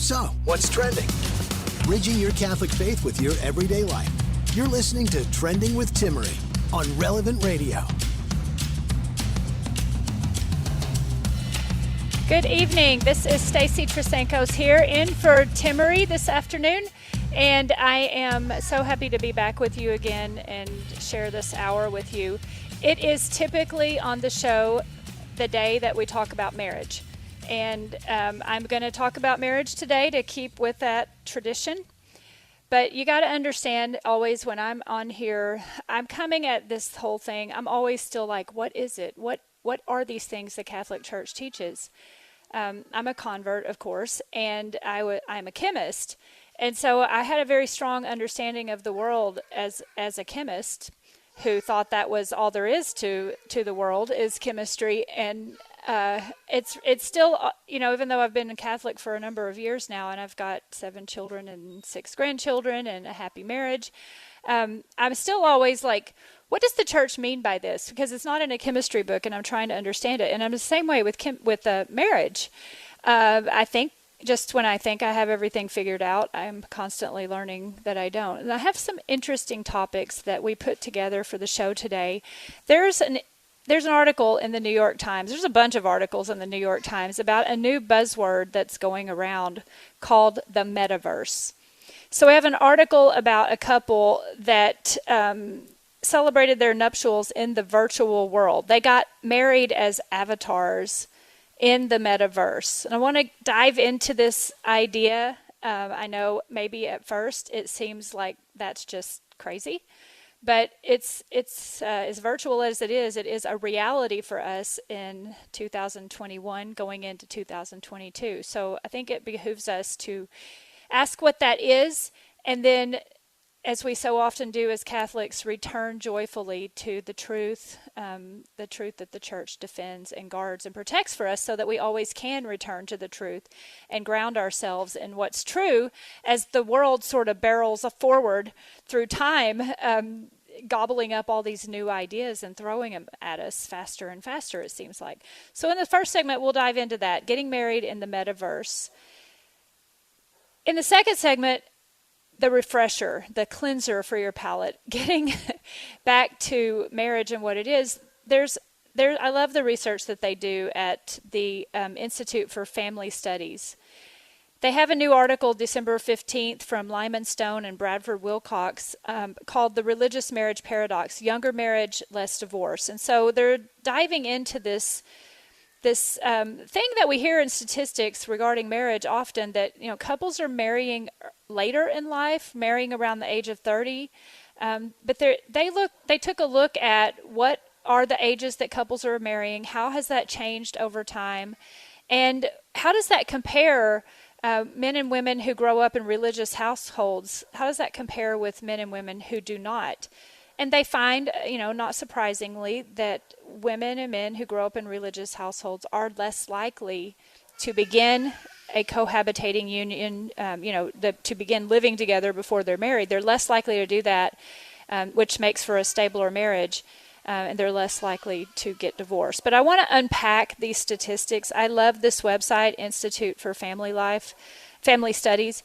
So, what's trending? Bridging your Catholic faith with your everyday life. You're listening to Trending with Timmery on Relevant Radio. Good evening. This is Stacy Trasancos here in for Timmery this afternoon. And I am so happy to be back with you again and share this hour with you. It is typically on the show the day that we talk about marriage. And I'm going to talk about marriage today to keep with that tradition. But you got to understand always when I'm on here, I'm coming at this whole thing. I'm always still like, what is it? What are these things the Catholic Church teaches? I'm a convert, of course, and I'm a chemist. And so I had a very strong understanding of the world as a chemist who thought that was all there is to the world is chemistry. And it's still, even though I've been a Catholic for a number of years now, and I've got 7 children and 6 grandchildren and a happy marriage, I'm still always like, what does the church mean by this? Because it's not in a chemistry book, and I'm trying to understand it. And I'm the same way with marriage. I think just when I think I have everything figured out, I'm constantly learning that I don't. And I have some interesting topics that we put together for the show today. There's an article in the New York Times. There's a bunch of articles in the New York Times about a new buzzword that's going around called the Metaverse. So we have an article about a couple that celebrated their nuptials in the virtual world. They got married as avatars in the Metaverse. And I want to dive into this idea. I know maybe at first it seems like that's just crazy. But it's as virtual as it is a reality for us in 2021 going into 2022. So I think it behooves us to ask what that is, and then, as we so often do as Catholics, return joyfully to the truth that the Church defends and guards and protects for us, so that we always can return to the truth and ground ourselves in what's true as the world sort of barrels forward through time, gobbling up all these new ideas and throwing them at us faster and faster, it seems like. So in the first segment, we'll dive into that, getting married in the Metaverse. In the second segment, the refresher, the cleanser for your palate, getting back to marriage and what it is. I love the research that they do at the Institute for Family Studies. They have a new article, December 15th, from Lyman Stone and Bradford Wilcox, called The Religious Marriage Paradox, Younger Marriage, Less Divorce. And so they're diving into this thing that we hear in statistics regarding marriage often, that couples are marrying later in life, marrying around the age of 30. But they took a look at what are the ages that couples are marrying, how has that changed over time, and how does that compare men and women who grow up in religious households, how does that compare with men and women who do not? And they find, not surprisingly, that women and men who grow up in religious households are less likely to begin a cohabitating union, to begin living together before they're married. They're less likely to do that, which makes for a stabler marriage, and they're less likely to get divorced. But I want to unpack these statistics. I love this website, Institute for Family Studies,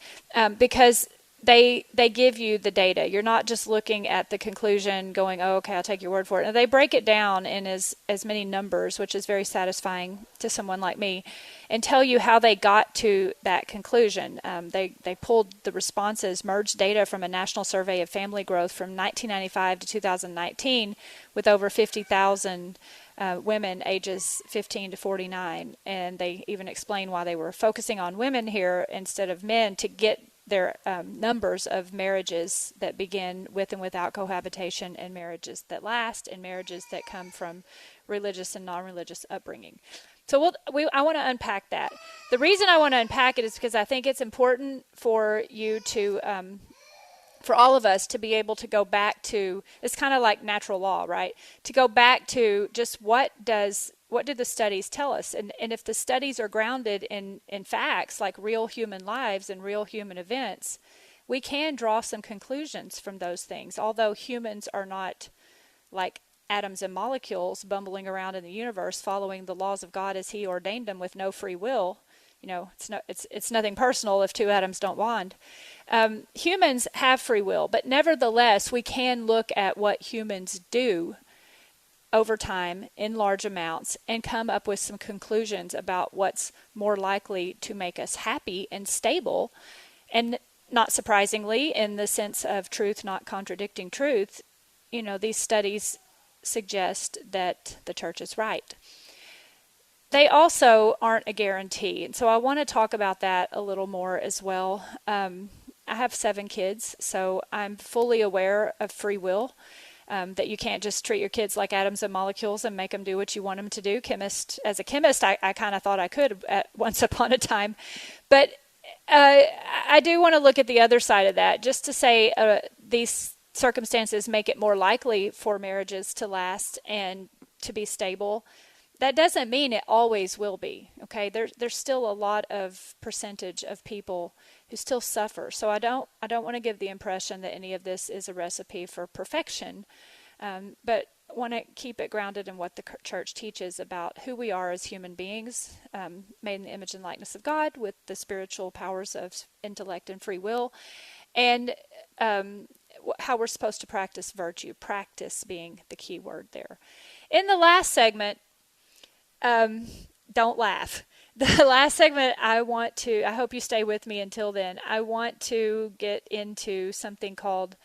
because they give you the data. You're not just looking at the conclusion going, oh, okay, I'll take your word for it. And they break it down in as many numbers, which is very satisfying to someone like me, and tell you how they got to that conclusion. They pulled the responses, merged data from a national survey of family growth from 1995 to 2019 with over 50,000 women ages 15 to 49. And they even explain why they were focusing on women here instead of men to get their numbers of marriages that begin with and without cohabitation, and marriages that last, and marriages that come from religious and non-religious upbringing. So I want to unpack that. The reason I want to unpack it is because I think it's important for you to, for all of us to be able to go back to, it's kind of like natural law, right? To go back to just what do the studies tell us? And if the studies are grounded in facts, like real human lives and real human events, we can draw some conclusions from those things. Although humans are not like atoms and molecules bumbling around in the universe following the laws of God as he ordained them with no free will, it's nothing personal if two atoms don't bond. Humans have free will, but nevertheless, we can look at what humans do over time in large amounts and come up with some conclusions about what's more likely to make us happy and stable. And not surprisingly, in the sense of truth not contradicting truth, these studies suggest that the church is right. They also aren't a guarantee, and so I want to talk about that a little more as well. I have 7 kids, so I'm fully aware of free will, that you can't just treat your kids like atoms and molecules and make them do what you want them to do. As a chemist, I kind of thought I could at once upon a time. But I do want to look at the other side of that, just to say these circumstances make it more likely for marriages to last and to be stable. That doesn't mean it always will be, okay? There's still a lot of percentage of people who still suffer. So I don't want to give the impression that any of this is a recipe for perfection, but want to keep it grounded in what the church teaches about who we are as human beings, made in the image and likeness of God, with the spiritual powers of intellect and free will, and how we're supposed to practice virtue, practice being the key word there. In the last segment, don't laugh. The last segment I hope you stay with me until then. I want to get into something called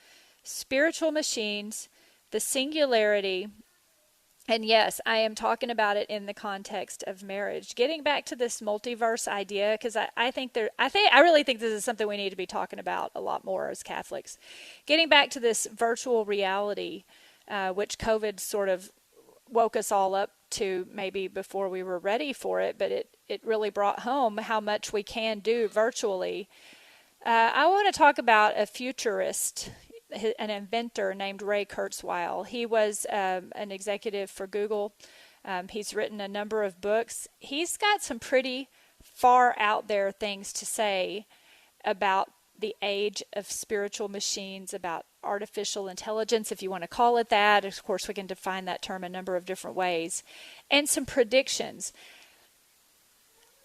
spiritual machines, the singularity, and yes, I am talking about it in the context of marriage. Getting back to this multiverse idea, because I really think this is something we need to be talking about a lot more as Catholics. Getting back to this virtual reality, which COVID sort of woke us all up to maybe before we were ready for it, but it really brought home how much we can do virtually. I want to talk about a futurist, an inventor named Ray Kurzweil. He was an executive for Google. He's written a number of books. He's got some pretty far out there things to say about the age of spiritual machines, about artificial intelligence, if you want to call it that. Of course, we can define that term a number of different ways. And some predictions.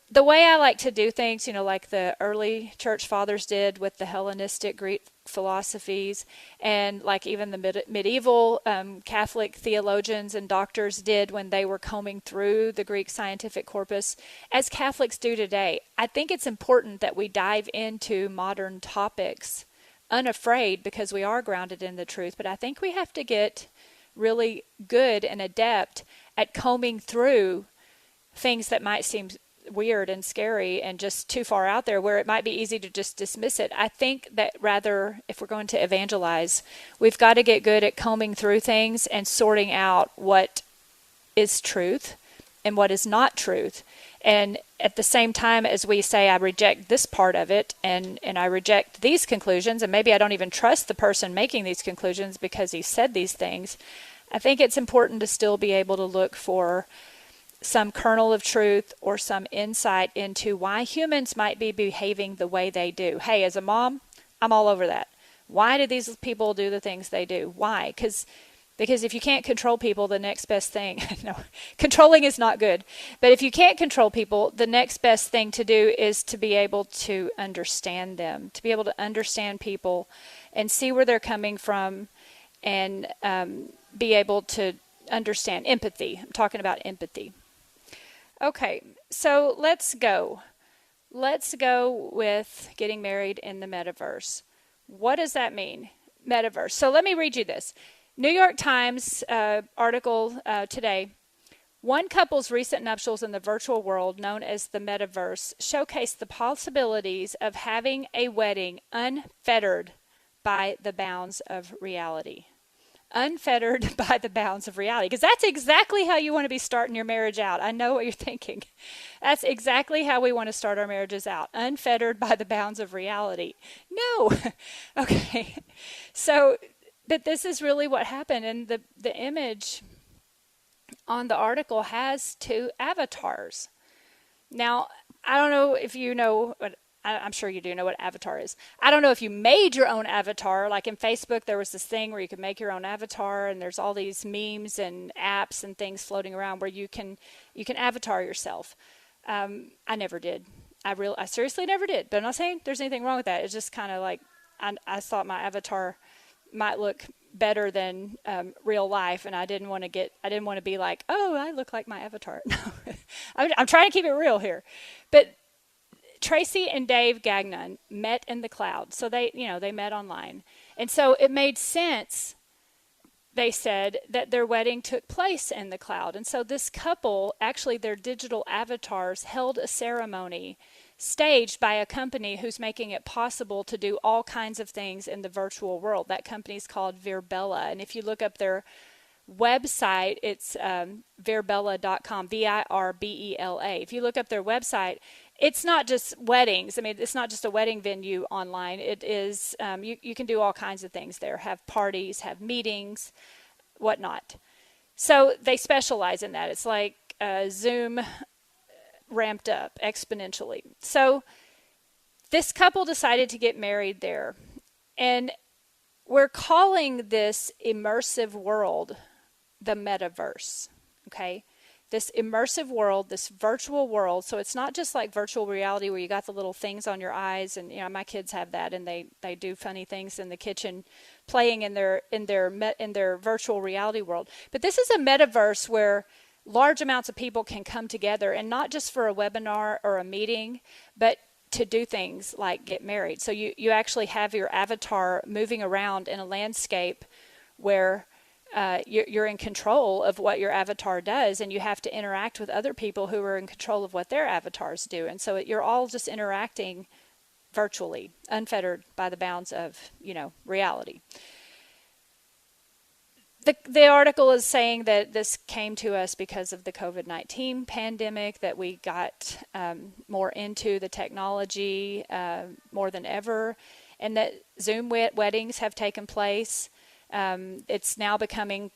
The way I like to do things, like the early church fathers did with the Hellenistic Greek philosophies, and like even the medieval Catholic theologians and doctors did when they were combing through the Greek scientific corpus, as Catholics do today. I think it's important that we dive into modern topics unafraid, because we are grounded in the truth, but I think we have to get really good and adept at combing through things that might seem weird and scary and just too far out there, where it might be easy to just dismiss it. I think that rather, if we're going to evangelize, we've got to get good at combing through things and sorting out what is truth and what is not truth. And at the same time as we say, I reject this part of it and I reject these conclusions, and maybe I don't even trust the person making these conclusions because he said these things, I think it's important to still be able to look for some kernel of truth or some insight into why humans might be behaving the way they do. Hey, as a mom, I'm all over that. Why do these people do the things they do? Why? Because if you can't control people, the next best thing, no, controlling is not good. But if you can't control people, the next best thing to do is to be able to understand them, to be able to understand people and see where they're coming from, and be able to understand empathy. I'm talking about empathy. Okay, so let's go. Let's go with getting married in the metaverse. What does that mean, metaverse? So let me read you this. New York Times article today. One couple's recent nuptials in the virtual world, known as the metaverse, showcased the possibilities of having a wedding unfettered by the bounds of reality. Unfettered by the bounds of reality. Because that's exactly how you want to be starting your marriage out. I know what you're thinking. That's exactly how we want to start our marriages out. Unfettered by the bounds of reality. No. Okay. So, but this is really what happened. And the image on the article has 2 avatars. Now, I don't know if you know what, I'm sure you do know what avatar is. I don't know if you made your own avatar. Like in Facebook, there was this thing where you could make your own avatar, and there's all these memes and apps and things floating around where you can avatar yourself. I never did. I seriously never did. But I'm not saying there's anything wrong with that. It's just kind of like I thought my avatar might look better than real life, and I didn't want to be like, oh, I look like my avatar. No, I'm trying to keep it real here. But Tracy and Dave Gagnon met in the cloud, so they met online, and so it made sense. They said that their wedding took place in the cloud, and so this couple, actually, their digital avatars held a ceremony staged by a company who's making it possible to do all kinds of things in the virtual world. That company's called Virbela, and if you look up their website, it's virbela.com, Virbela. If you look up their website, it's not just weddings. I mean, it's not just a wedding venue online. It is, you can do all kinds of things there, have parties, have meetings, whatnot. So they specialize in that. It's like Zoom ramped up exponentially. So this couple decided to get married there. And we're calling this immersive world the Metaverse, okay? This immersive world, this virtual world. So it's not just like virtual reality where you got the little things on your eyes, and my kids have that, and they do funny things in the kitchen, playing in their virtual reality world. But this is a metaverse where large amounts of people can come together, and not just for a webinar or a meeting, but to do things like get married. So you actually have your avatar moving around in a landscape where you're in control of what your avatar does, and you have to interact with other people who are in control of what their avatars do. And so you're all just interacting virtually, unfettered by the bounds of, reality. The article is saying that this came to us because of the COVID-19 pandemic, that we got more into the technology more than ever, and that Zoom weddings have taken place. It's now becoming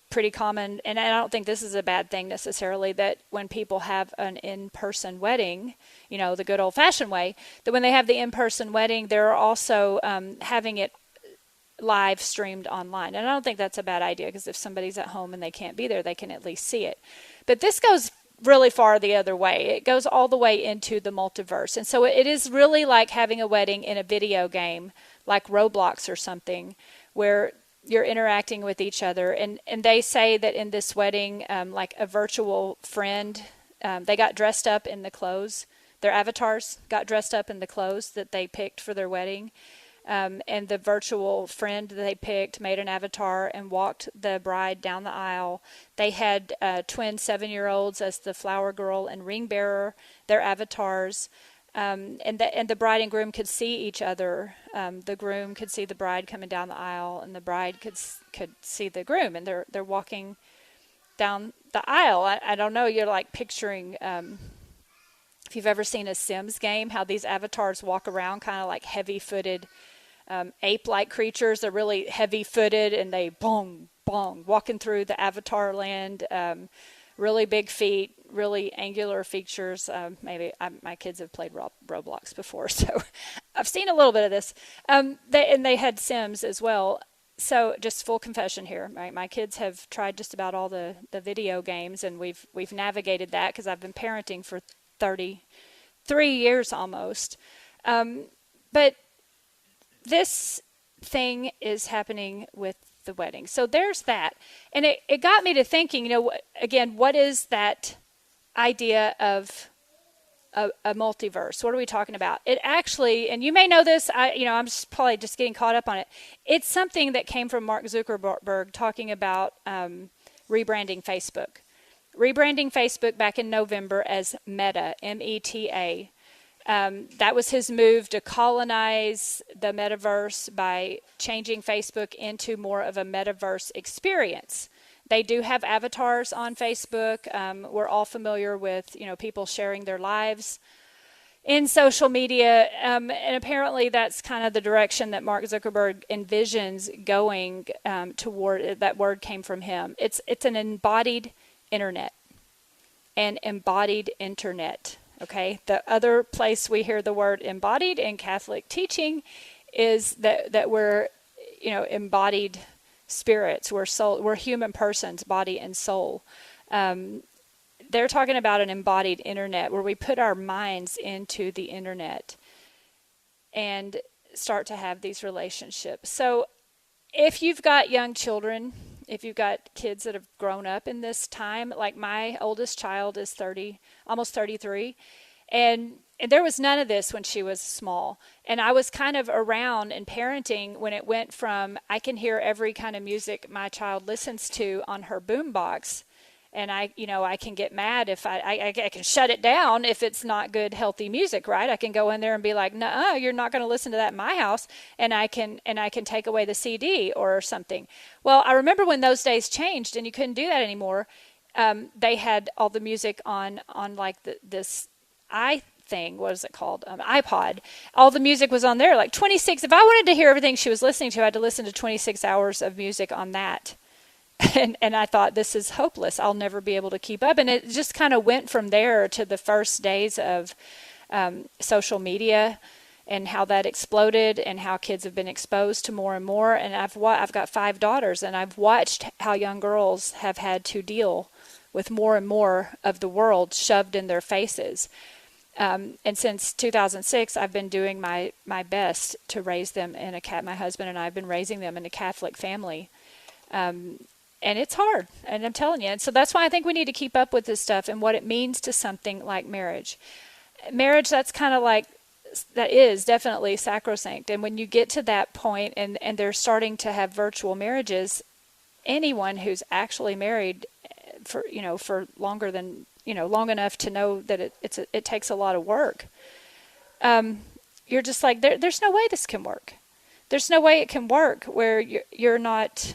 pretty common, and I don't think this is a bad thing necessarily, that when people have an in-person wedding, the good old-fashioned way, that when they have the in-person wedding, they're also having it live streamed online. And I don't think that's a bad idea, because if somebody's at home and they can't be there, they can at least see it. But this goes really far the other way. It goes all the way into the multiverse. And so it is really like having a wedding in a video game, like Roblox or something, where you're interacting with each other. And they say that in this wedding, like a virtual friend, they got dressed up in the clothes. Their avatars got dressed up in the clothes that they picked for their wedding. And the virtual friend that they picked made an avatar and walked the bride down the aisle. They had twin 7-year-olds as the flower girl and ring bearer, their avatars. And the bride and groom could see each other. The groom could see the bride coming down the aisle, and the bride could see the groom, and they're walking down the aisle. I don't know. You're like picturing, if you've ever seen a Sims game, how these avatars walk around, kind of like heavy-footed ape-like creatures. They're really heavy-footed, and they bong walking through the avatar land. Really big feet, really angular features. My kids have played Roblox before, so I've seen a little bit of this. They had Sims as well. So just full confession here, my kids have tried just about all the video games, and we've navigated that because I've been parenting for 33 years almost. But this thing is happening with the wedding. So there's that. And it got me to thinking, again, what is that idea of a multiverse? What are we talking about? It actually, and you may know this, I'm probably just getting caught up on it. It's something that came from Mark Zuckerberg talking about rebranding Facebook. Rebranding Facebook back in November as Meta, M-E-T-A. That was his move to colonize the metaverse by changing Facebook into more of a metaverse experience. They do have avatars on Facebook. We're all familiar with, people sharing their lives in social media. And apparently that's kind of the direction that Mark Zuckerberg envisions going toward. That word came from him. It's an embodied internet. An embodied internet. Okay, the other place we hear the word embodied in Catholic teaching is that we're, embodied spirits. We're human persons, body and soul. they're talking about an embodied internet where we put our minds into the internet and start to have these relationships. So if you've got young children, if you've got kids that have grown up in this time, like my oldest child is 30, almost 33, and there was none of this when she was small. And I was kind of around in parenting when it went from I can hear every kind of music my child listens to on her boombox, and I can get mad if I can shut it down if it's not good, healthy music, right? I can go in there and be like, "No, you're not going to listen to that in my house," and I can take away the CD or something. Well, I remember when those days changed and you couldn't do that anymore. They had all the music on like this thing. What is it called? iPod. All the music was on there, like 26. If I wanted to hear everything she was listening to, I had to listen to 26 hours of music on that. And I thought, this is hopeless. I'll never be able to keep up. And it just kind of went from there to the first days of social media and how that exploded and how kids have been exposed to more and more. And I've got 5 daughters, and I've watched how young girls have had to deal with more and more of the world shoved in their faces. And since 2006, I've been doing my best to raise them in my husband and I have been raising them in a Catholic family. And it's hard, and I'm telling you. And so that's why I think we need to keep up with this stuff and what it means to something like marriage. Marriage, that's kind of like, that is definitely sacrosanct. And when you get to that point and they're starting to have virtual marriages, anyone who's actually married for longer than, long enough to know that it takes a lot of work, you're just like, there's no way this can work. There's no way it can work where you're not...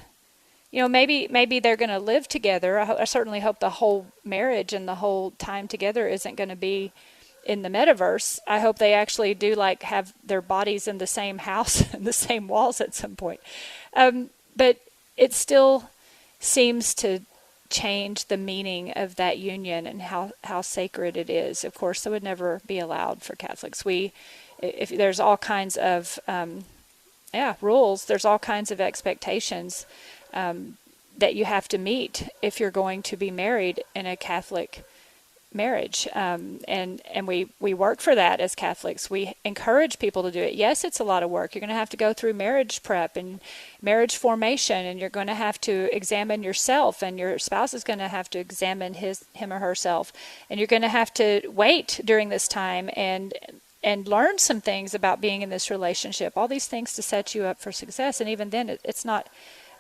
maybe they're going to live together. I certainly hope the whole marriage and the whole time together isn't going to be in the metaverse. I hope they actually do have their bodies in the same house and the same walls at some point. But it still seems to change the meaning of that union and how sacred it is. Of course, that would never be allowed for Catholics. If there's all kinds of rules, there's all kinds of expectations that you have to meet if you're going to be married in a Catholic marriage. And we work for that as Catholics. We encourage people to do it. Yes, it's a lot of work. You're going to have to go through marriage prep and marriage formation, and you're going to have to examine yourself, and your spouse is going to have to examine him or herself. And you're going to have to wait during this time and learn some things about being in this relationship. All these things to set you up for success. And even then, it's not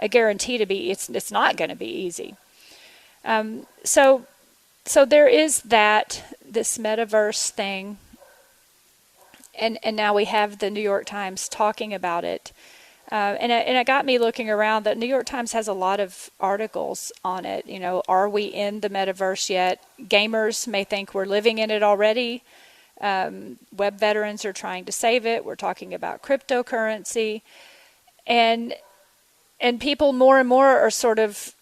a guarantee to be, it's not going to be easy. So there is this metaverse thing, and now we have the New York Times talking about it. And it got me looking around. The New York Times has a lot of articles on it. Are we in the metaverse yet? Gamers may think we're living in it already. Web veterans are trying to save it. We're talking about cryptocurrency. And people more and more are sort of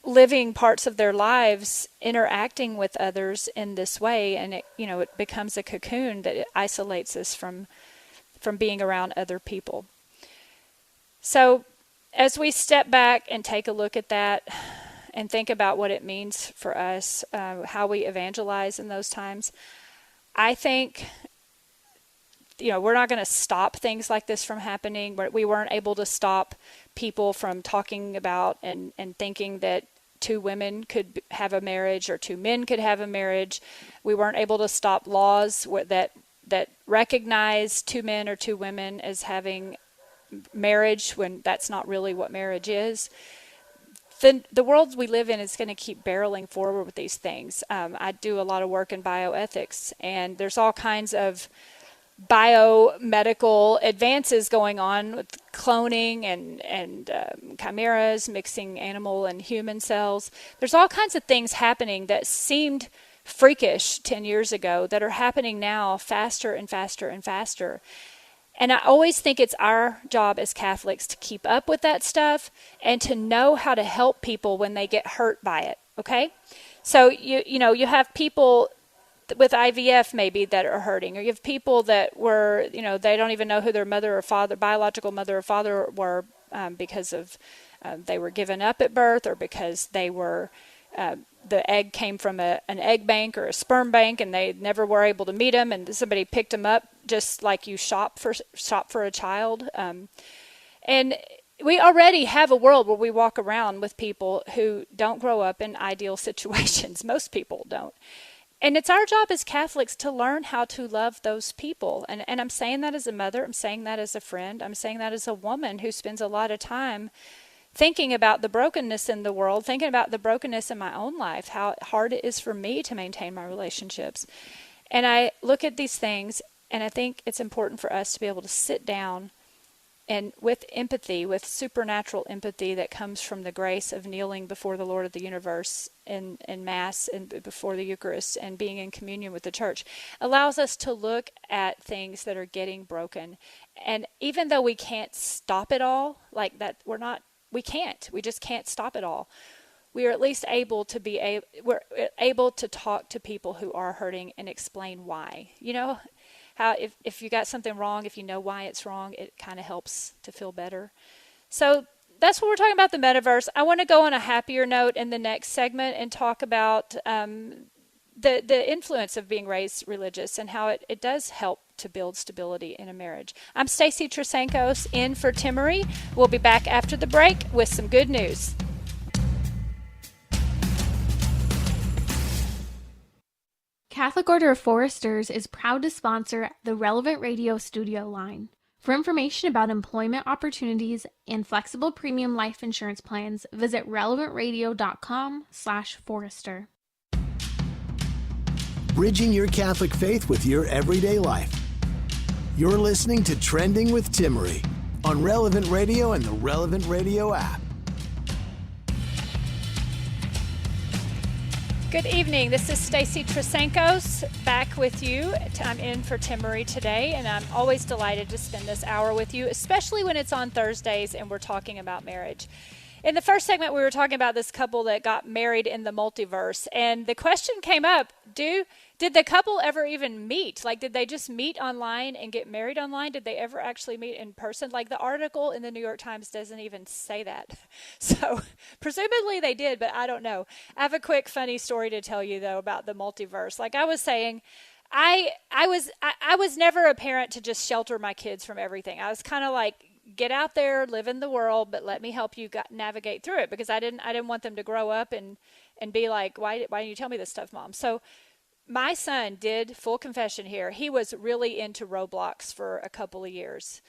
living parts of their lives interacting with others in this way, and it becomes a cocoon that it isolates us from being around other people. So as we step back and take a look at that and think about what it means for us, how we evangelize in those times, I think we're not going to stop things like this from happening. We weren't able to stop people from talking about and thinking that 2 women could have a marriage or 2 men could have a marriage. We weren't able to stop laws that recognize 2 men or 2 women as having marriage when that's not really what marriage is. The world we live in is going to keep barreling forward with these things. I do a lot of work in bioethics, and there's all kinds of biomedical advances going on with cloning and chimeras, mixing animal and human cells. There's all kinds of things happening that seemed freakish 10 years ago that are happening now faster and faster and faster. And I always think it's our job as Catholics to keep up with that stuff and to know how to help people when they get hurt by it, okay? So you have people with IVF maybe that are hurting, or you have people that were, they don't even know who their mother or father, biological mother or father were because of they were given up at birth, or because they were the egg came from an egg bank or a sperm bank, and they never were able to meet them, and somebody picked them up, just like you shop for a child. And we already have a world where we walk around with people who don't grow up in ideal situations. Most people don't. And it's our job as Catholics to learn how to love those people. And I'm saying that as a mother. I'm saying that as a friend. I'm saying that as a woman who spends a lot of time thinking about the brokenness in the world, thinking about the brokenness in my own life, how hard it is for me to maintain my relationships. And I look at these things, and I think it's important for us to be able to sit down and with empathy, with supernatural empathy that comes from the grace of kneeling before the Lord of the universe in Mass and before the Eucharist and being in communion with the church, allows us to look at things that are getting broken. And even though we can't stop it all, like that, we just can't stop it all. We are at least able to we're able to talk to people who are hurting and explain why. You know, how if you got something wrong, if you know why it's wrong, it kind of helps to feel better. So that's what we're talking about, the metaverse. I want to go on a happier note in the next segment and talk about the influence of being raised religious and how it does help to build stability in a marriage. I'm Stacy Trasancos, in for Timory. We'll be back after the break with some good news. Catholic Order of Foresters is proud to sponsor the Relevant Radio Studio line. For information about employment opportunities and flexible premium life insurance plans, visit relevantradio.com/forester. Bridging your Catholic faith with your everyday life. You're listening to Trending with Timory on Relevant Radio and the Relevant Radio app. Good evening. This is Stacy Trasancos back with you. I'm in for Timory today, and I'm always delighted to spend this hour with you, especially when it's on Thursdays and we're talking about marriage. In the first segment, we were talking about this couple that got married in the multiverse, and the question came up, did the couple ever even meet? Like, did they just meet online and get married online? Did they ever actually meet in person? Like, the article in the New York Times doesn't even say that. So, presumably they did, but I don't know. I have a quick funny story to tell you, though, about the multiverse. Like I was saying, I was never a parent to just shelter my kids from everything. I was kind of like, get out there, live in the world, but let me help you navigate through it, because I didn't want them to grow up and be like, why didn't you tell me this stuff, Mom? So my son did, full confession here, he was really into Roblox for a couple of years.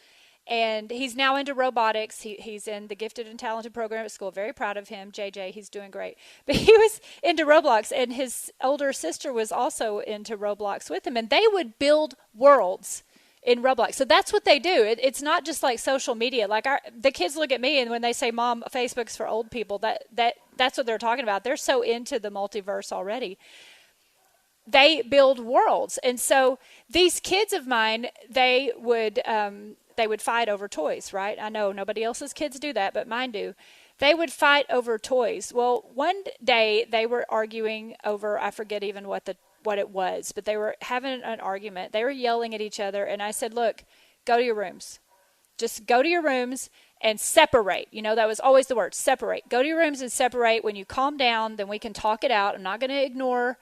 And he's now into robotics. He's in the gifted and talented program at school. Very proud of him. JJ, he's doing great. But he was into Roblox, and his older sister was also into Roblox with him. And they would build worlds in Roblox. So that's what they do. It's not just like social media. Like the kids look at me, and when they say, Mom, Facebook's for old people, that's what they're talking about. They're so into the multiverse already. They build worlds. And so these kids of mine, they would fight over toys, right? I know nobody else's kids do that, but mine do. They would fight over toys. Well, one day they were arguing over, I forget even what it was, but they were having an argument. They were yelling at each other, and I said, look, go to your rooms. Just go to your rooms and separate. You know, that was always the word, separate. Go to your rooms and separate. When you calm down, then we can talk it out. I'm not going to ignore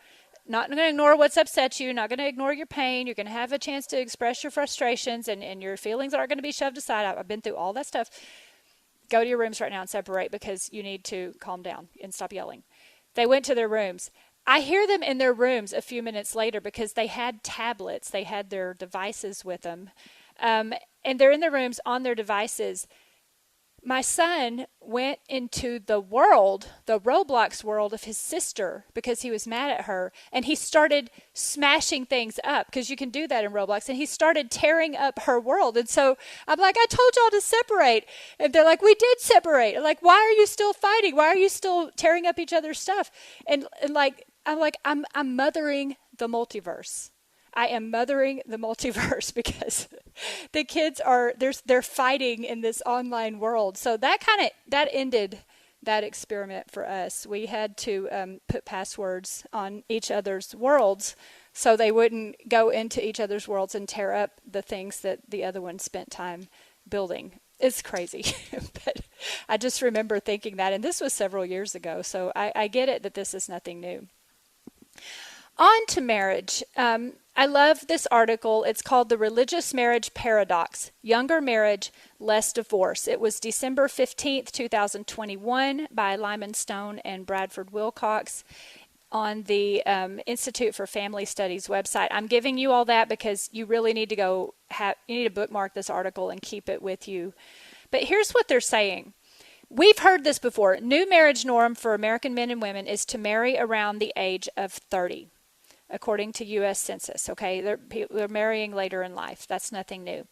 what's upset you, not going to ignore your pain. You're going to have a chance to express your frustrations, and your feelings aren't going to be shoved aside. I've been through all that stuff. Go to your rooms right now and separate, because you need to calm down and stop yelling. They went to their rooms. I hear them in their rooms a few minutes later, because they had tablets. They had their devices with them. And they're in their rooms on their devices. My son went into the Roblox world of his sister, because he was mad at her. And he started smashing things up, because you can do that in Roblox. And he started tearing up her world. And so I'm like, I told y'all to separate. And they're like, we did separate. I'm like, why are you still fighting? Why are you still tearing up each other's stuff? And I'm mothering the multiverse. I am mothering the multiverse, because the kids they're fighting in this online world. So that ended that experiment for us. We had to put passwords on each other's worlds so they wouldn't go into each other's worlds and tear up the things that the other one spent time building. It's crazy, but I just remember thinking that, and this was several years ago, so I get it that this is nothing new. On to marriage. I love this article. It's called The Religious Marriage Paradox, Younger Marriage, Less Divorce. It was December 15th, 2021 by Lyman Stone and Bradford Wilcox on the Institute for Family Studies website. I'm giving you all that because you really need to you need to bookmark this article and keep it with you. But here's what they're saying. We've heard this before. New marriage norm for American men and women is to marry around the age of 30. According to U.S. Census, okay? They're marrying later in life. That's nothing new.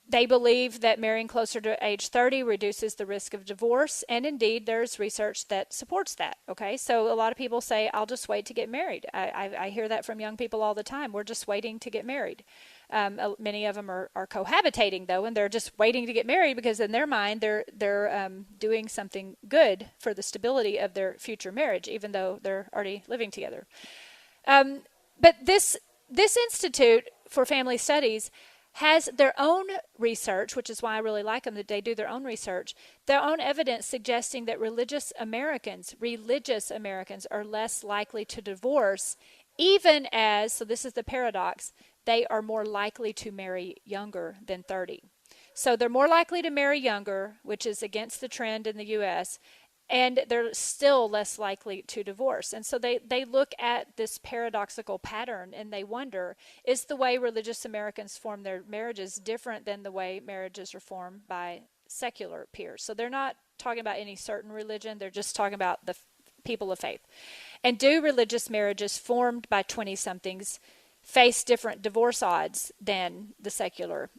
They believe that marrying closer to age 30 reduces the risk of divorce, and indeed, there's research that supports that, okay? So a lot of people say, I'll just wait to get married. I hear that from young people all the time. We're just waiting to get married. Many of them are cohabitating, though, and they're just waiting to get married because in their mind, they're doing something good for the stability of their future marriage, even though they're already living together. But this Institute for Family Studies has their own research, which is why I really like them, that they do their own research, their own evidence suggesting that religious Americans are less likely to divorce, even as, so this is the paradox, they are more likely to marry younger than 30. So they're more likely to marry younger, which is against the trend in the U.S., and they're still less likely to divorce. And so they look at this paradoxical pattern and they wonder, is the way religious Americans form their marriages different than the way marriages are formed by secular peers? So they're not talking about any certain religion, they're just talking about the people of faith. And do religious marriages formed by 20-somethings face different divorce odds than the secular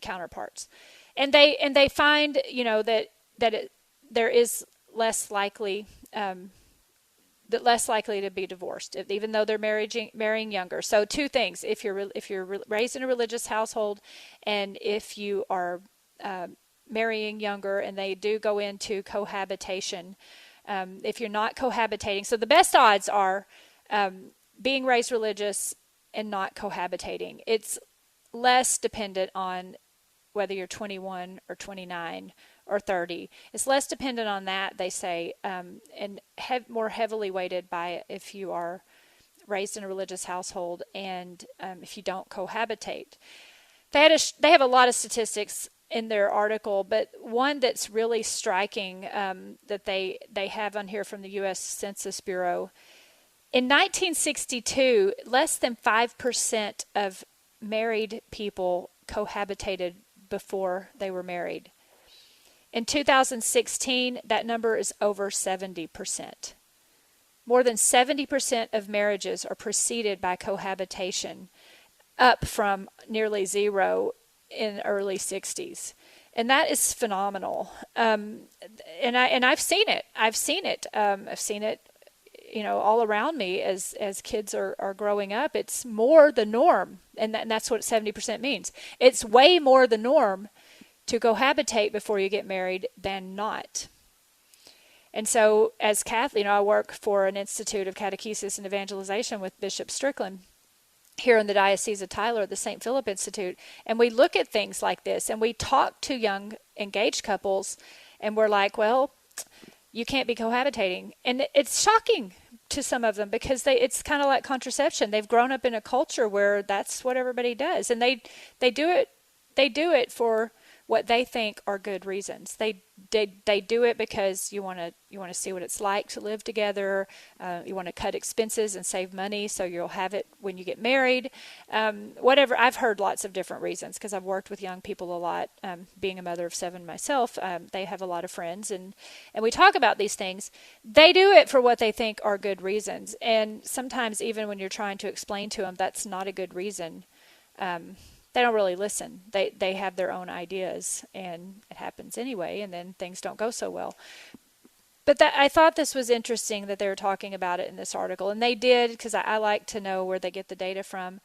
counterparts? And they find, there is less likely to be divorced, even though they're marrying younger. So two things: if you're raised in a religious household, and if you are marrying younger, and they do go into cohabitation. If you're not cohabitating, so the best odds are being raised religious and not cohabitating. It's less dependent on whether you're 21 or 29 or 30. It's less dependent on that, they say, and more heavily weighted by if you are raised in a religious household and if you don't cohabitate. They have a lot of statistics in their article, but one that's really striking that they have on here from the U.S. Census Bureau. In 1962, less than 5% of married people cohabitated before they were married. In 2016, that number is over 70%. More than 70% of marriages are preceded by cohabitation, up from nearly zero in early 60s. And that is phenomenal. And I've seen it. I've seen it, all around me as kids are growing up. It's more the norm, and that's what 70% means. It's way more the norm to cohabitate before you get married than not. And so as Catholic, I work for an Institute of Catechesis and Evangelization with Bishop Strickland here in the Diocese of Tyler, the St. Philip Institute, and we look at things like this, and we talk to young engaged couples, and we're like, well, you can't be cohabitating. And it's shocking to some of them because it's kind of like contraception. They've grown up in a culture where that's what everybody does, and they do it for what they think are good reasons. They do it because you want to see what it's like to live together. You want to cut expenses and save money so you'll have it when you get married. Whatever. I've heard lots of different reasons because I've worked with young people a lot. Being a mother of 7 myself, they have a lot of friends, and we talk about these things. They do it for what they think are good reasons, and sometimes even when you're trying to explain to them that's not a good reason, they don't really listen. They have their own ideas, and it happens anyway, and then things don't go so well. But I thought this was interesting that they were talking about it in this article, and they did, because I like to know where they get the data from.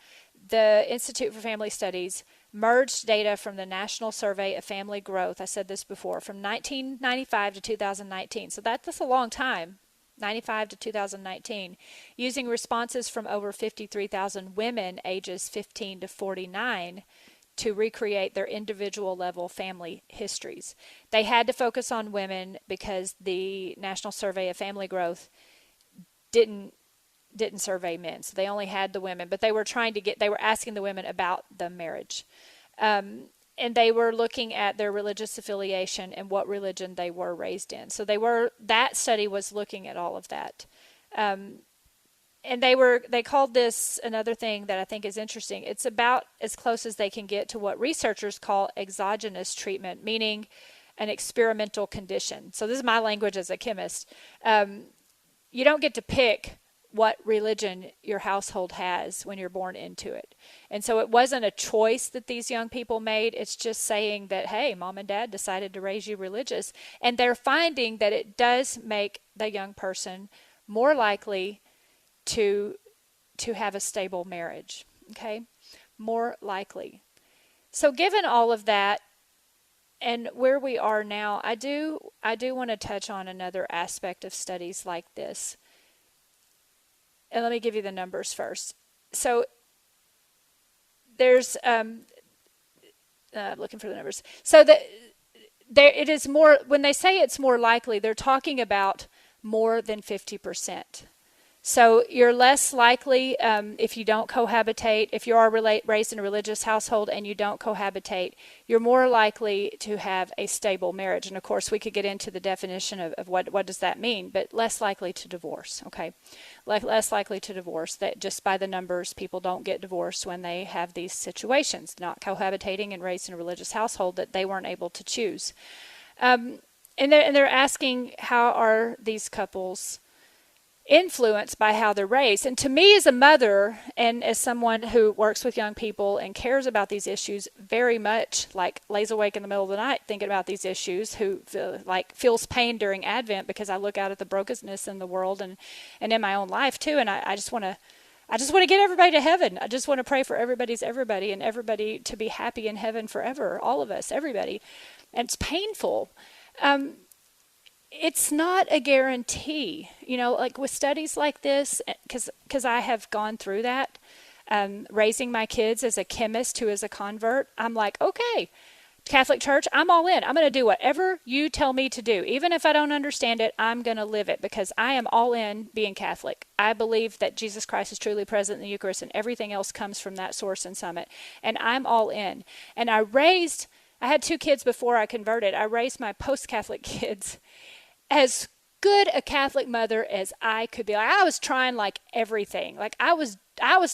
The Institute for Family Studies merged data from the National Survey of Family Growth, I said this before, from 1995 to 2019. So that's a long time. 95 to 2019, using responses from over 53,000 women ages 15 to 49 to recreate their individual level family histories. They had to focus on women because the National Survey of Family Growth didn't survey men, so they only had the women, but they were asking the women about the marriage. And they were looking at their religious affiliation and what religion they were raised in. So that study was looking at all of that. And they called this, another thing that I think is interesting, it's about as close as they can get to what researchers call exogenous treatment, meaning an experimental condition. So this is my language as a chemist. You don't get to pick what religion your household has when you're born into it. And so it wasn't a choice that these young people made. It's just saying that, hey, mom and dad decided to raise you religious. And they're finding that it does make the young person more likely to have a stable marriage. Okay? More likely. So given all of that and where we are now, I do want to touch on another aspect of studies like this. And let me give you the numbers first. So there's looking for the numbers. So it is more, when they say it's more likely, they're talking about more than 50%. So you're less likely if you don't cohabitate. If you are raised in a religious household and you don't cohabitate, you're more likely to have a stable marriage. And of course, we could get into the definition of what does that mean, but less likely to divorce, okay? Less likely to divorce. That just by the numbers, people don't get divorced when they have these situations, not cohabitating and raised in a religious household that they weren't able to choose. And they're asking, how are these couples influenced by how they're raised? And to me as a mother and as someone who works with young people and cares about these issues very much, like lays awake in the middle of the night thinking about these issues, who feels pain during Advent because I look out at the brokenness in the world and in my own life too, and I just want to get everybody to heaven. I just want to pray for everybody and everybody to be happy in heaven forever, all of us, everybody. And it's painful. It's not a guarantee, like with studies like this, because I have gone through that, raising my kids as a chemist who is a convert. I'm like, okay, Catholic Church, I'm all in. I'm going to do whatever you tell me to do. Even if I don't understand it, I'm going to live it because I am all in being Catholic. I believe that Jesus Christ is truly present in the Eucharist and everything else comes from that source and summit. And I'm all in. And I had 2 kids before I converted. I raised my post-Catholic kids as good a Catholic mother as I could be. I was trying everything. I was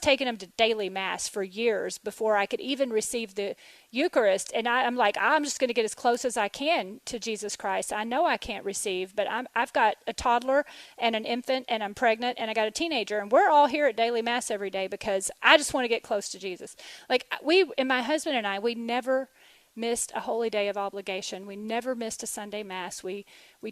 taking them to daily mass for years before I could even receive the Eucharist. And I'm just going to get as close as I can to Jesus Christ. I know I can't receive, but I've got a toddler and an infant and I'm pregnant and I got a teenager, and we're all here at daily mass every day because I just want to get close to Jesus. My husband and I, we never missed a holy day of obligation. We never missed a Sunday mass. We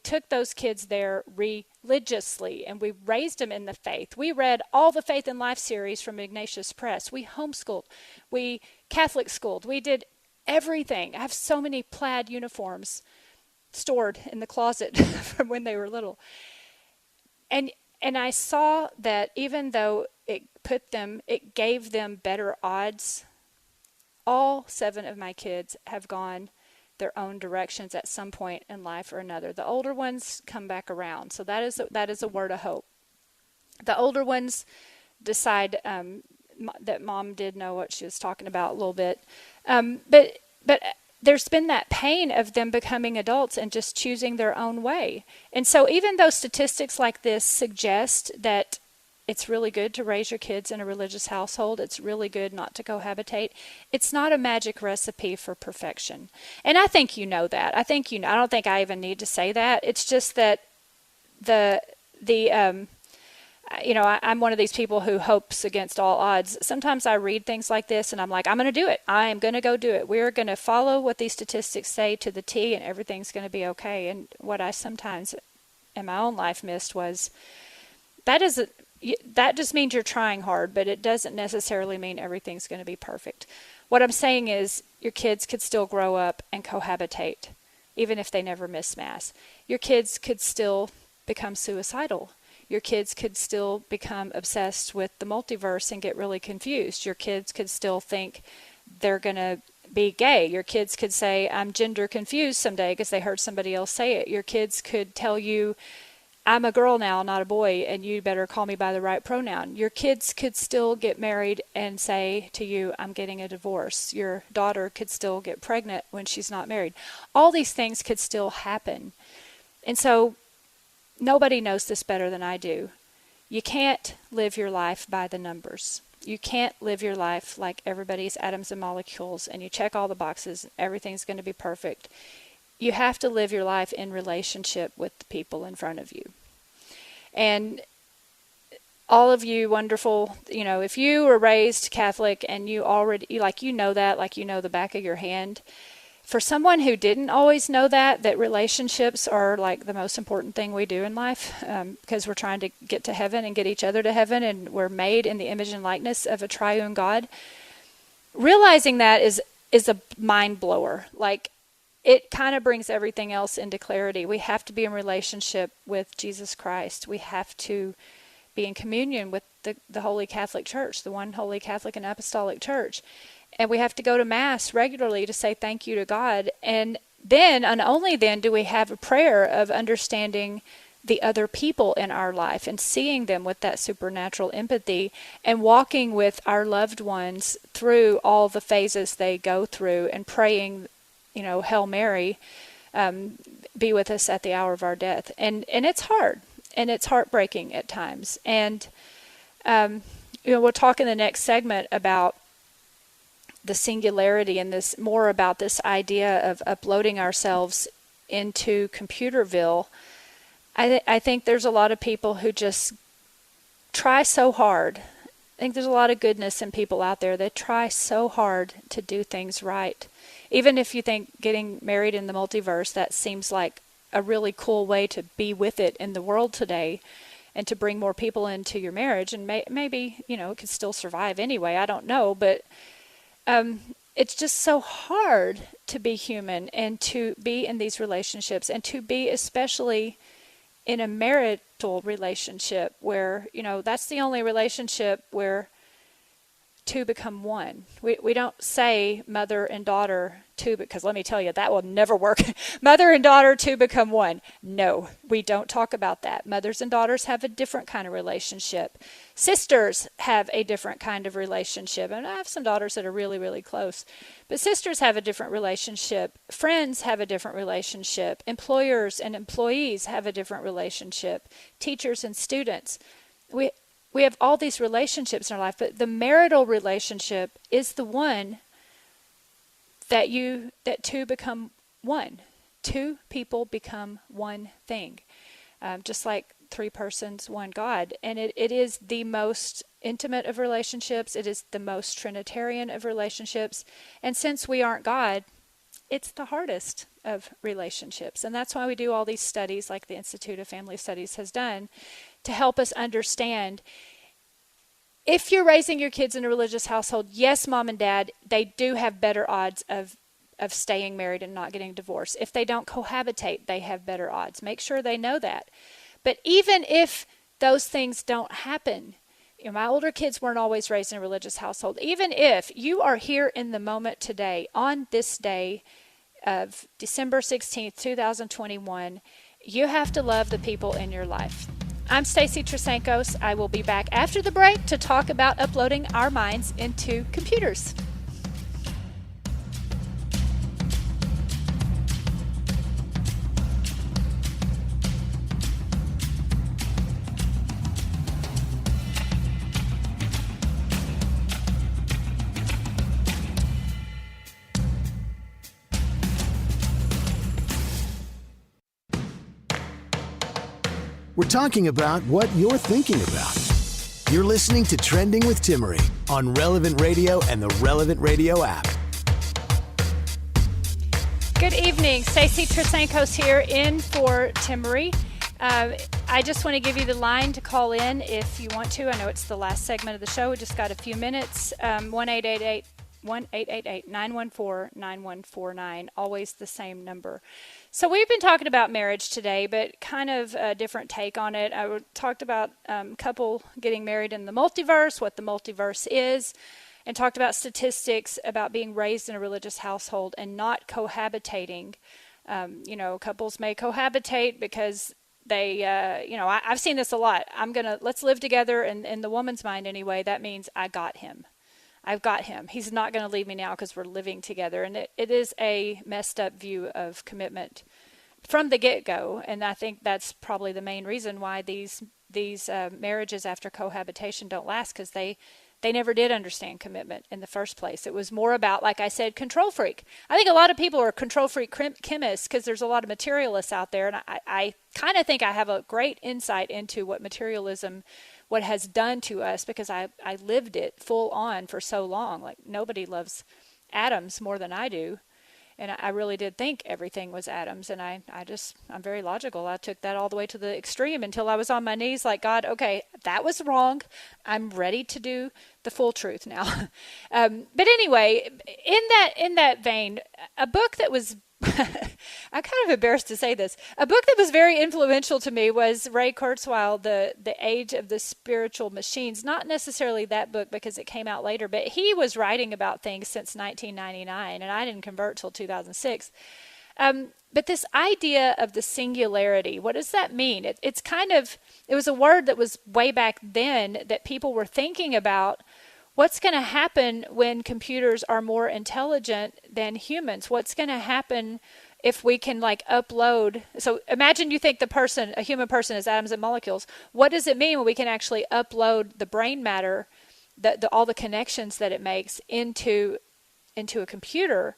took those kids there religiously, and we raised them in the faith. We read all the Faith and Life series from Ignatius Press. We homeschooled. We Catholic schooled. We did everything. I have so many plaid uniforms stored in the closet from when they were little. And I saw that even though it gave them better odds, all 7 of my kids have gone their own directions at some point in life or another. The older ones come back around. So that is a word of hope. The older ones decide that mom did know what she was talking about a little bit. But there's been that pain of them becoming adults and just choosing their own way. And so even though statistics like this suggest that it's really good to raise your kids in a religious household, it's really good not to cohabitate, it's not a magic recipe for perfection. And I think you know that. I don't think I even need to say that. It's just that I'm one of these people who hopes against all odds. Sometimes I read things like this and I'm like, I'm going to do it. I am going to go do it. We're going to follow what these statistics say to the T and everything's going to be okay. And what I sometimes in my own life missed was that just means you're trying hard, but it doesn't necessarily mean everything's going to be perfect. What I'm saying is your kids could still grow up and cohabitate, even if they never miss Mass. Your kids could still become suicidal. Your kids could still become obsessed with the multiverse and get really confused. Your kids could still think they're going to be gay. Your kids could say, I'm gender confused someday because they heard somebody else say it. Your kids could tell you, I'm a girl now, not a boy, and you better call me by the right pronoun. Your kids could still get married and say to you, I'm getting a divorce. Your daughter could still get pregnant when she's not married. All these things could still happen. And so nobody knows this better than I do. You can't live your life by the numbers. You can't live your life like everybody's atoms and molecules and you check all the boxes, everything's going to be perfect. You have to live your life in relationship with the people in front of you. And all of you wonderful, if you were raised Catholic and you already, you know that, like you know the back of your hand. For someone who didn't always know that relationships are like the most important thing we do in life, because we're trying to get to heaven and get each other to heaven, and we're made in the image and likeness of a triune God. Realizing that is a mind blower. Like, it kind of brings everything else into clarity. We have to be in relationship with Jesus Christ. We have to be in communion with the Holy Catholic Church, the one Holy Catholic and Apostolic Church. And we have to go to Mass regularly to say thank you to God. And then, and only then, do we have a prayer of understanding the other people in our life and seeing them with that supernatural empathy and walking with our loved ones through all the phases they go through and praying, Hail Mary, be with us at the hour of our death. And it's hard, and it's heartbreaking at times. And, we'll talk in the next segment about the singularity and this more about this idea of uploading ourselves into Computerville. I think there's a lot of people who just try so hard. I think there's a lot of goodness in people out there that try so hard to do things right. Even if you think getting married in the multiverse, that seems like a really cool way to be with it in the world today and to bring more people into your marriage. And maybe, it could still survive anyway. I don't know. But it's just so hard to be human and to be in these relationships and to be especially in a marital relationship where, that's the only relationship where two become one. We don't say mother and daughter two, because let me tell you, that will never work. Mother and daughter two become one. No, we don't talk about that. Mothers and daughters have a different kind of relationship. Sisters have a different kind of relationship. And I have some daughters that are really, really close. But sisters have a different relationship. Friends have a different relationship. Employers and employees have a different relationship. Teachers and students. We have all these relationships in our life, but the marital relationship is the one that two become one. Two people become one thing, just like three persons, one God. And it is the most intimate of relationships. It is the most Trinitarian of relationships. And since we aren't God, it's the hardest of relationships. And that's why we do all these studies like the Institute of Family Studies has done to help us understand. If you're raising your kids in a religious household, yes, mom and dad, they do have better odds of staying married and not getting divorced. If they don't cohabitate, they have better odds. Make sure they know that. But even if those things don't happen, my older kids weren't always raised in a religious household. Even if you are here in the moment today, on this day of December 16th, 2021, you have to love the people in your life. I'm Stacy Trasancos. I will be back after the break to talk about uploading our minds into computers. We're talking about what you're thinking about. You're listening to Trending with Timmery on Relevant Radio and the Relevant Radio app. Good evening. Stacy Trasancos here in for Timmery. I just want to give you the line to call in if you want to. I know it's the last segment of the show. We just got a few minutes. 1-888-914-9149. Always the same number. So we've been talking about marriage today, but kind of a different take on it. I talked about couple getting married in the multiverse, what the multiverse is, and talked about statistics about being raised in a religious household and not cohabitating. Couples may cohabitate because they, I've seen this a lot. Let's live together. And in the woman's mind anyway, that means I've got him. He's not going to leave me now because we're living together. And it is a messed up view of commitment from the get-go. And I think that's probably the main reason why these marriages after cohabitation don't last, because they never did understand commitment in the first place. It was more about, like I said, control freak. I think a lot of people are control freak chemists because there's a lot of materialists out there. And I kind of think I have a great insight into what materialism, what has done to us, because I lived it full on for so long. Like, nobody loves atoms more than I do. And I really did think everything was atoms. And I'm very logical. I took that all the way to the extreme until I was on my knees like, God, okay, that was wrong. I'm ready to do the full truth now. But anyway, in that vein, a book that was, I'm kind of embarrassed to say this, a book that was very influential to me was Ray Kurzweil, The Age of the Spiritual Machines. Not necessarily that book because it came out later, but he was writing about things since 1999, and I didn't convert till 2006. But this idea of the singularity, what does that mean? It was a word that was way back then that people were thinking about. What's going to happen when computers are more intelligent than humans? What's going to happen if we can upload? So imagine you think a human person is atoms and molecules. What does it mean when we can actually upload the brain matter, all the connections that it makes into a computer?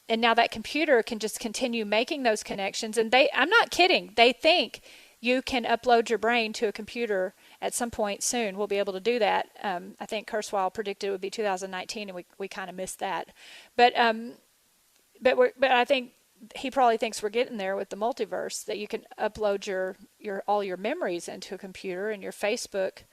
And now that computer can just continue making those connections. And I'm not kidding. They think you can upload your brain to a computer at some point soon. We'll be able to do that. I think Kurzweil predicted it would be 2019, and we kind of missed that. But I think he probably thinks we're getting there with the multiverse, that you can upload all your memories into a computer, and your Facebook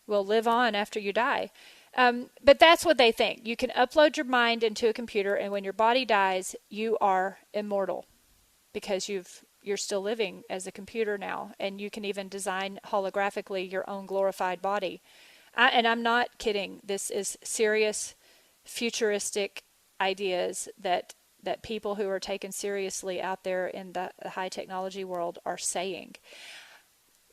will live on after you die. But that's what they think. You can upload your mind into a computer, and when your body dies, you are immortal because you're still living as a computer now, and you can even design holographically your own glorified body. And I'm not kidding. This is serious, futuristic ideas that people who are taken seriously out there in the high technology world are saying.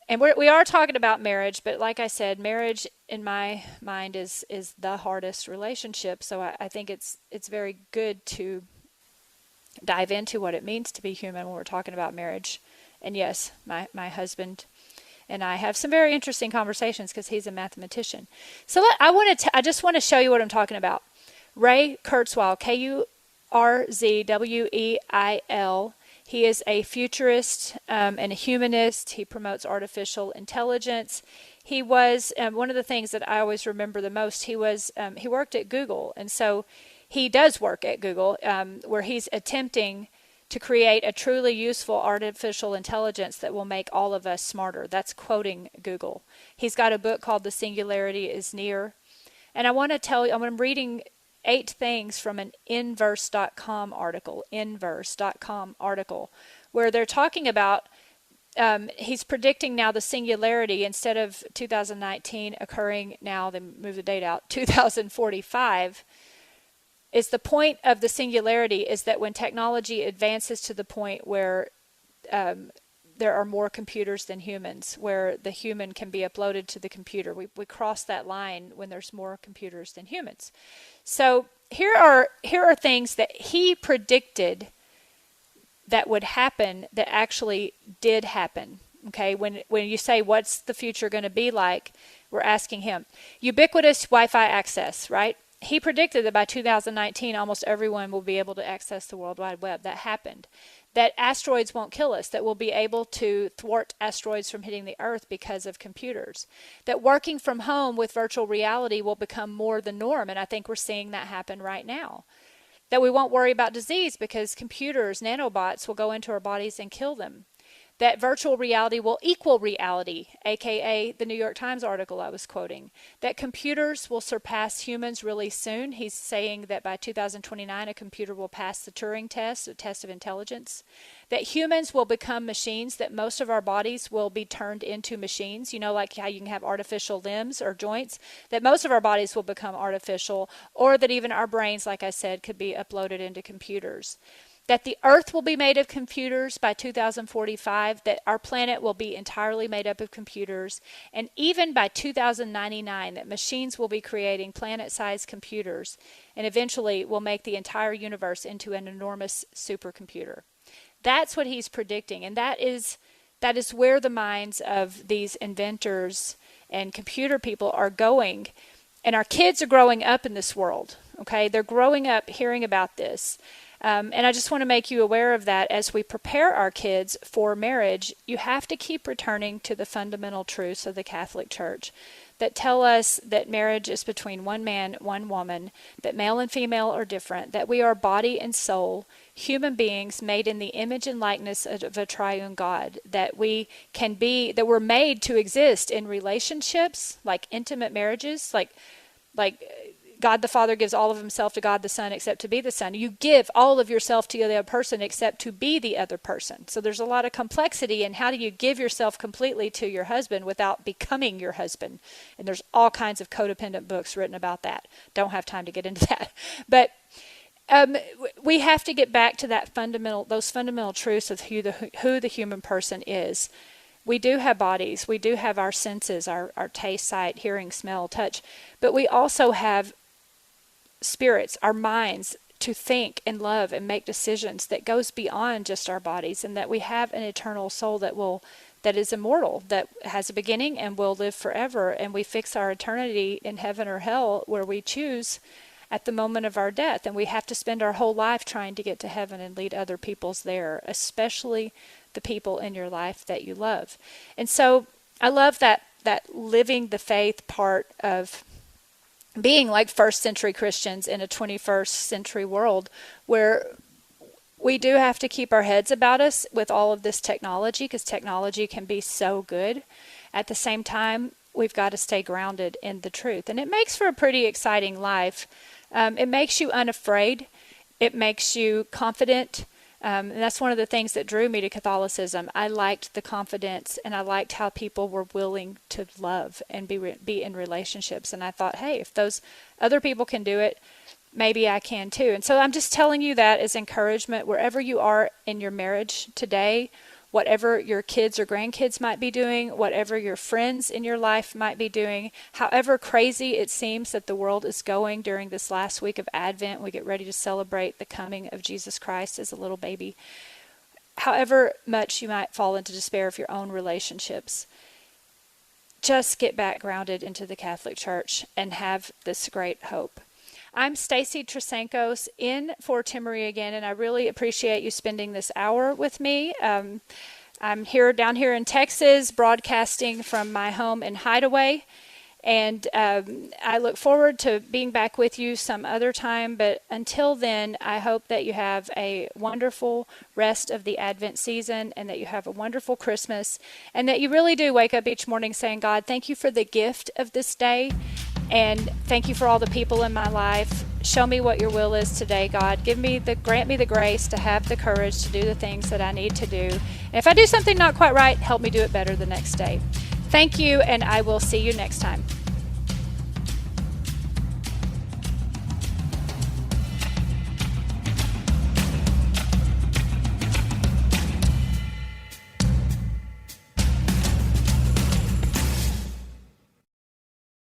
And we are talking about marriage, but like I said, marriage in my mind is the hardest relationship. So I think it's very good to dive into what it means to be human when we're talking about marriage. And yes, my husband and I have some very interesting conversations because he's a mathematician. So I just want to show you what I'm talking about. Ray Kurzweil, Kurzweil. He is a futurist and a humanist. He promotes artificial intelligence. He was one of the things that I always remember the most. He worked at Google, and so he does work at Google, where he's attempting to create a truly useful artificial intelligence that will make all of us smarter. That's quoting Google. He's got a book called The Singularity is Near. And I want to tell you, I'm reading 8 things from an inverse.com article, where they're talking about, he's predicting now the singularity, instead of 2019 occurring now, they move the date out, 2045, is the point of the singularity is that when technology advances to the point where there are more computers than humans, where the human can be uploaded to the computer. We cross that line when there's more computers than humans. So here are things that he predicted that would happen that actually did happen. Okay, when you say what's the future going to be like, we're asking him. Ubiquitous Wi-Fi access, right? He predicted that by 2019, almost everyone will be able to access the World Wide Web. That happened. That asteroids won't kill us, that we'll be able to thwart asteroids from hitting the Earth because of computers. That working from home with virtual reality will become more the norm, and I think we're seeing that happen right now. That we won't worry about disease because computers, nanobots, will go into our bodies and kill them. that virtual reality will equal reality, aka the New York Times article I was quoting, that computers will surpass humans really soon. He's saying that by 2029, a computer will pass the Turing test, a test of intelligence, that humans will become machines, that most of our bodies will be turned into machines, like how you can have artificial limbs or joints, that most of our bodies will become artificial, or that even our brains, like I said, could be uploaded into computers. That the earth will be made of computers by 2045, that our planet will be entirely made up of computers, and even by 2099, that machines will be creating planet-sized computers, and eventually will make the entire universe into an enormous supercomputer. That's what he's predicting, and that is where the minds of these inventors and computer people are going. And our kids are growing up in this world, okay? They're growing up hearing about this. And I just want to make you aware of that as we prepare our kids for marriage. You have to keep returning to the fundamental truths of the Catholic Church that tell us that marriage is between one man, one woman, that male and female are different, that we are body and soul, human beings made in the image and likeness of a triune God, that we're made to exist in relationships, like intimate marriages, like God the Father gives all of himself to God the Son except to be the Son. You give all of yourself to the other person except to be the other person. So there's a lot of complexity in how do you give yourself completely to your husband without becoming your husband. And there's all kinds of codependent books written about that. Don't have time to get into that. But we have to get back to those fundamental truths of who the human person is. We do have bodies. We do have our senses, our taste, sight, hearing, smell, touch. But we also have spirits, our minds, to think and love and make decisions that goes beyond just our bodies, and that we have an eternal soul that is immortal, that has a beginning and will live forever, and we fix our eternity in heaven or hell where we choose at the moment of our death. And we have to spend our whole life trying to get to heaven and lead other people's there, especially the people in your life that you love. And so I love that living the faith part of being like first century Christians in a 21st century world, where we do have to keep our heads about us with all of this technology, because technology can be so good. At the same time, we've got to stay grounded in the truth. And it makes for a pretty exciting life. It makes you unafraid. It makes you confident. And that's one of the things that drew me to Catholicism. I liked the confidence, and I liked how people were willing to love and be in relationships. And I thought, hey, if those other people can do it, maybe I can too. And so I'm just telling you that as encouragement, wherever you are in your marriage today, whatever your kids or grandkids might be doing, whatever your friends in your life might be doing, however crazy it seems that the world is going during this last week of Advent, we get ready to celebrate the coming of Jesus Christ as a little baby. However much you might fall into despair of your own relationships, just get back grounded into the Catholic Church and have this great hope. I'm Stacy Trasancos in for Timory again, and I really appreciate you spending this hour with me. I'm down here in Texas, broadcasting from my home in Hideaway, and I look forward to being back with you some other time. But until then, I hope that you have a wonderful rest of the Advent season, and that you have a wonderful Christmas, and that you really do wake up each morning saying, God, thank you for the gift of this day. And thank you for all the people in my life. Show me what your will is today, God. Grant me the grace to have the courage to do the things that I need to do. And if I do something not quite right, help me do it better the next day. Thank you, and I will see you next time.